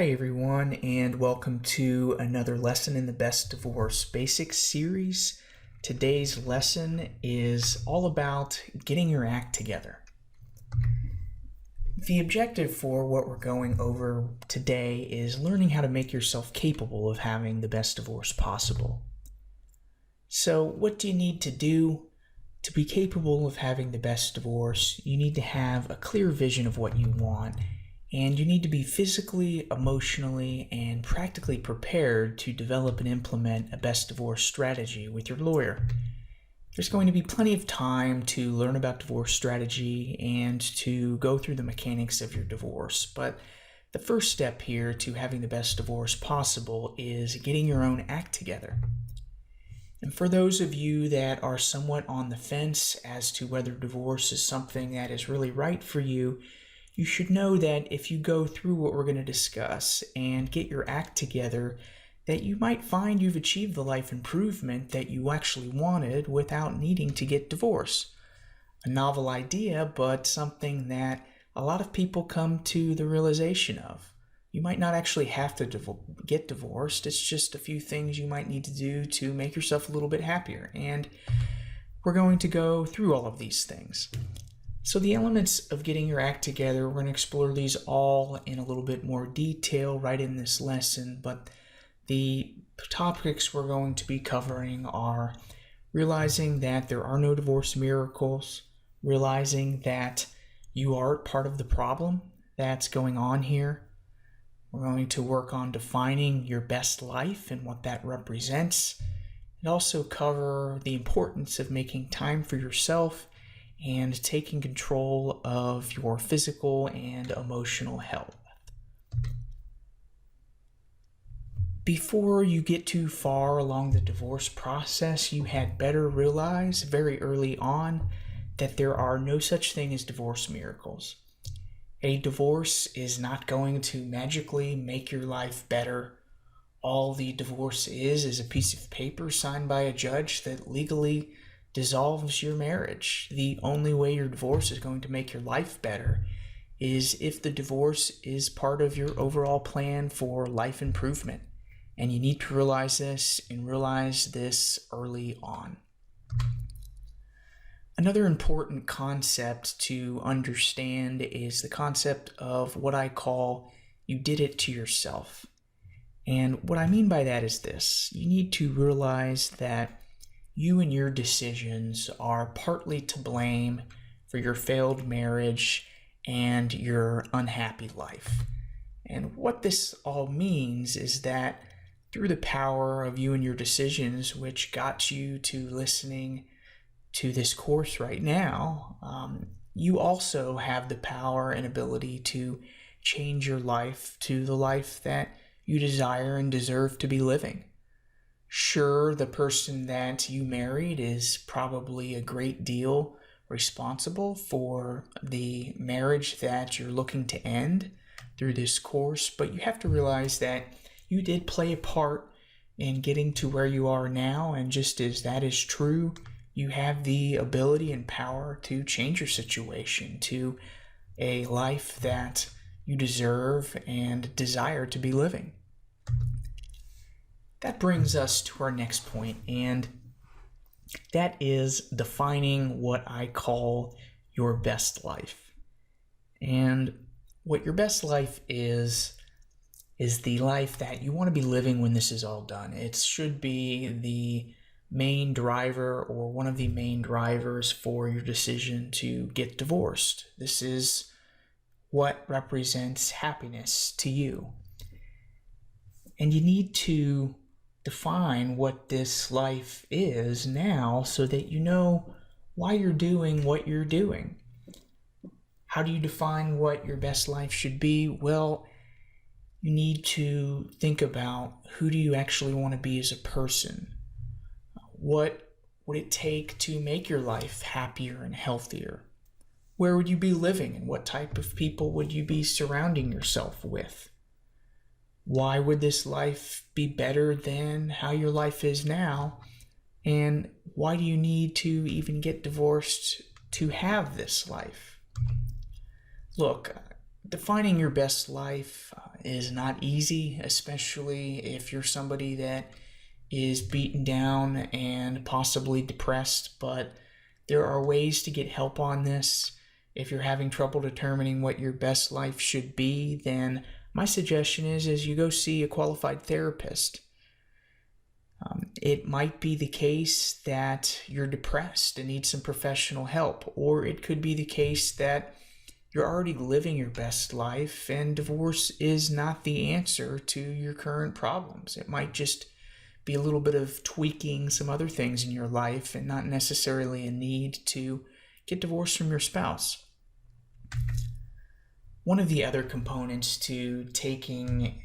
Hi, everyone, and welcome to another lesson in the Best Divorce Basics series. Today's lesson is all about getting your act together. The objective for what we're going over today is learning how to make yourself capable of having the best divorce possible. So, what do you need to do to be capable of having the best divorce? You need to have a clear vision of what you want. And you need to be physically, emotionally, and practically prepared to develop and implement a best divorce strategy with your lawyer. There's going to be plenty of time to learn about divorce strategy and to go through the mechanics of your divorce. But the first step here to having the best divorce possible is getting your own act together. And for those of you that are somewhat on the fence as to whether divorce is something that is really right for you, you should know that if you go through what we're going to discuss and get your act together, that you might find you've achieved the life improvement that you actually wanted without needing to get divorced. A novel idea, but something that a lot of people come to the realization of. You might not actually have to get divorced. It's just a few things you might need to do to make yourself a little bit happier. And we're going to go through all of these things. So the elements of getting your act together, we're going to explore these all in a little bit more detail right in this lesson, but the topics we're going to be covering are realizing that there are no divorce miracles, realizing that you are part of the problem that's going on here. We're going to work on defining your best life and what that represents, and also cover the importance of making time for yourself and taking control of your physical and emotional health. Before you get too far along the divorce process, you had better realize very early on that there are no such thing as divorce miracles. A divorce is not going to magically make your life better. All the divorce is a piece of paper signed by a judge that legally dissolves your marriage. The only way your divorce is going to make your life better is if the divorce is part of your overall plan for life improvement. And you need to realize this and realize this early on. Another important concept to understand is the concept of what I call you did it to yourself. And what I mean by that is this. You need to realize that you and your decisions are partly to blame for your failed marriage and your unhappy life. And what this all means is that through the power of you and your decisions, which got you to listening to this course right now, you also have the power and ability to change your life to the life that you desire and deserve to be living. Sure, the person that you married is probably a great deal responsible for the marriage that you're looking to end through this course, but you have to realize that you did play a part in getting to where you are now, and just as that is true, you have the ability and power to change your situation to a life that you deserve and desire to be living. That brings us to our next point, and that is defining what I call your best life. And what your best life is the life that you want to be living when this is all done. It should be the main driver or one of the main drivers for your decision to get divorced. This is what represents happiness to you. And you need to define what this life is now so that you know why you're doing what you're doing. How do you define what your best life should be? Well, you need to think about who do you actually want to be as a person? What would it take to make your life happier and healthier? Where would you be living and what type of people would you be surrounding yourself with? Why would this life be better than how your life is now? And why do you need to even get divorced to have this life? Look, Defining your best life is not easy, especially if you're somebody that is beaten down and possibly depressed, but there are ways to get help on this. If you're having trouble determining what your best life should be, then my suggestion is you go see a qualified therapist. It might be the case that you're depressed and need some professional help, or it could be the case that you're already living your best life and divorce is not the answer to your current problems. It might just be a little bit of tweaking some other things in your life and not necessarily a need to get divorced from your spouse. One of the other components to taking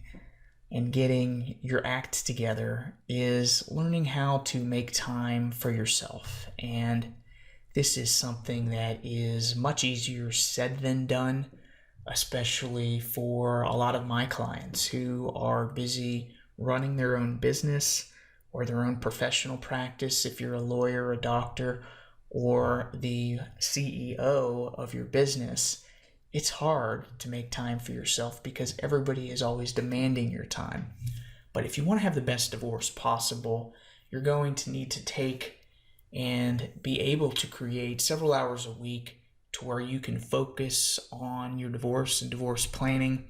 and getting your act together is learning how to make time for yourself. And this is something that is much easier said than done, especially for a lot of my clients who are busy running their own business or their own professional practice. If you're a lawyer, a doctor, or the CEO of your business, it's hard to make time for yourself because everybody is always demanding your time. But if you want to have the best divorce possible, you're going to need to take and be able to create several hours a week to where you can focus on your divorce and divorce planning.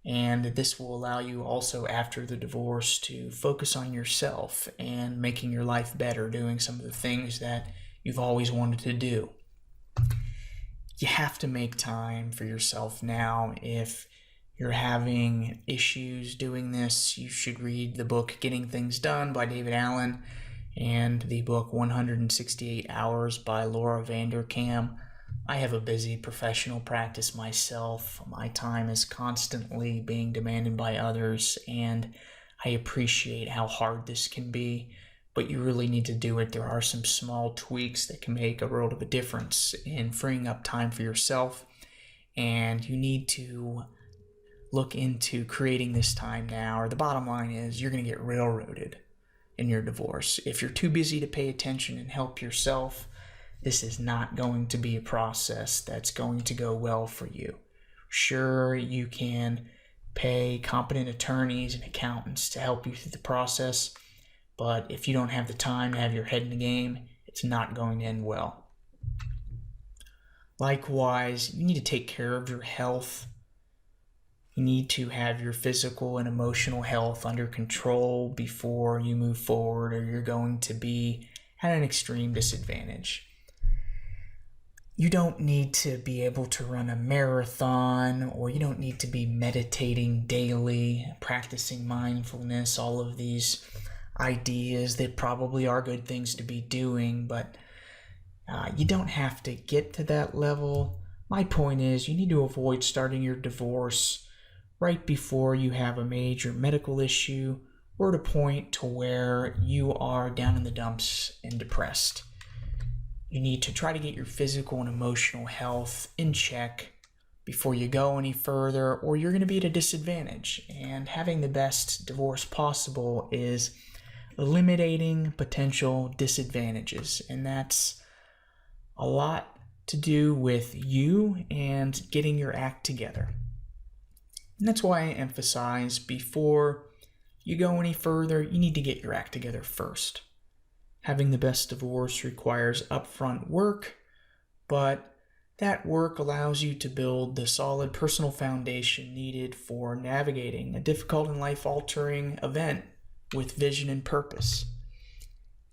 And this will allow you also after the divorce to focus on yourself and making your life better, doing some of the things that you've always wanted to do. You have to make time for yourself now. If you're having issues doing this, you should read the book Getting Things Done by David Allen and the book 168 Hours by Laura Vanderkam. I have a busy professional practice myself. My time is constantly being demanded by others, and I appreciate how hard this can be, but you really need to do it. There are some small tweaks that can make a world of a difference in freeing up time for yourself, and you need to look into creating this time now, or the bottom line is you're going to get railroaded in your divorce. If you're too busy to pay attention and help yourself, this is not going to be a process that's going to go well for you. Sure, you can pay competent attorneys and accountants to help you through the process, but if you don't have the time to have your head in the game, it's not going to end well. Likewise, you need to take care of your health. You need to have your physical and emotional health under control before you move forward, or you're going to be at an extreme disadvantage. You don't need to be able to run a marathon, or you don't need to be meditating daily, practicing mindfulness, all of these ideas that probably are good things to be doing, but you don't have to get to that level. My point is you need to avoid starting your divorce right before you have a major medical issue or at a point to where you are down in the dumps and depressed. You need to try to get your physical and emotional health in check before you go any further, or you're going to be at a disadvantage. And having the best divorce possible is eliminating potential disadvantages, and that's a lot to do with you and getting your act together. And that's why I emphasize before you go any further, you need to get your act together first. Having the best divorce requires upfront work, but that work allows you to build the solid personal foundation needed for navigating a difficult and life-altering event with vision and purpose.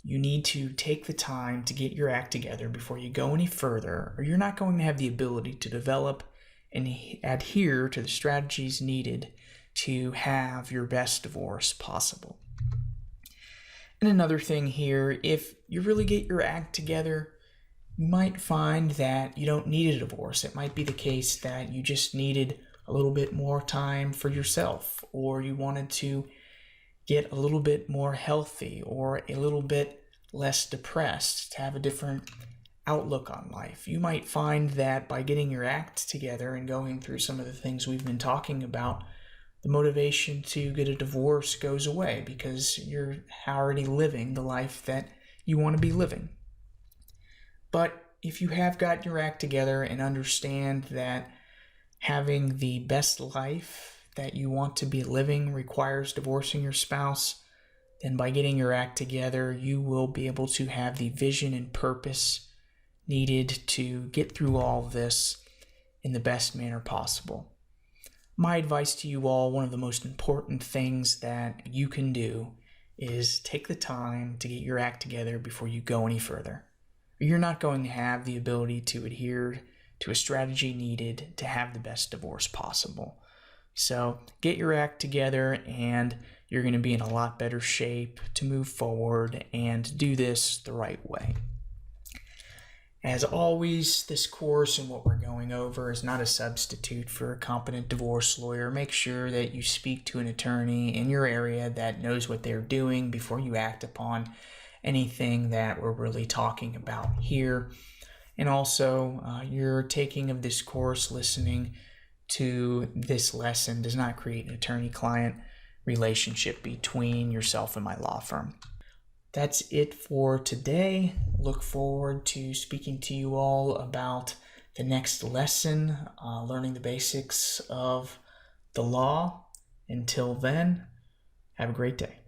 You need to take the time to get your act together before you go any further, or you're not going to have the ability to develop and adhere to the strategies needed to have your best divorce possible. And another thing here, if you really get your act together, you might find that you don't need a divorce. It might be the case that you just needed a little bit more time for yourself, or you wanted to get a little bit more healthy or a little bit less depressed, to have a different outlook on life. You might find that by getting your act together and going through some of the things we've been talking about, the motivation to get a divorce goes away because you're already living the life that you want to be living. But if you have got your act together and understand that having the best life that you want to be living requires divorcing your spouse, then by getting your act together, you will be able to have the vision and purpose needed to get through all of this in the best manner possible. My advice to you all, one of the most important things that you can do is take the time to get your act together before you go any further. You're not going to have the ability to adhere to a strategy needed to have the best divorce possible. So get your act together and you're going to be in a lot better shape to move forward and do this the right way. As always, this course and what we're going over is not a substitute for a competent divorce lawyer. Make sure that you speak to an attorney in your area that knows what they're doing before you act upon anything that we're really talking about here. And also, your taking of this course, listening to this lesson does not create an attorney-client relationship between yourself and my law firm. That's it for today. Look forward to speaking to you all about the next lesson, learning the basics of the law. Until then, have a great day.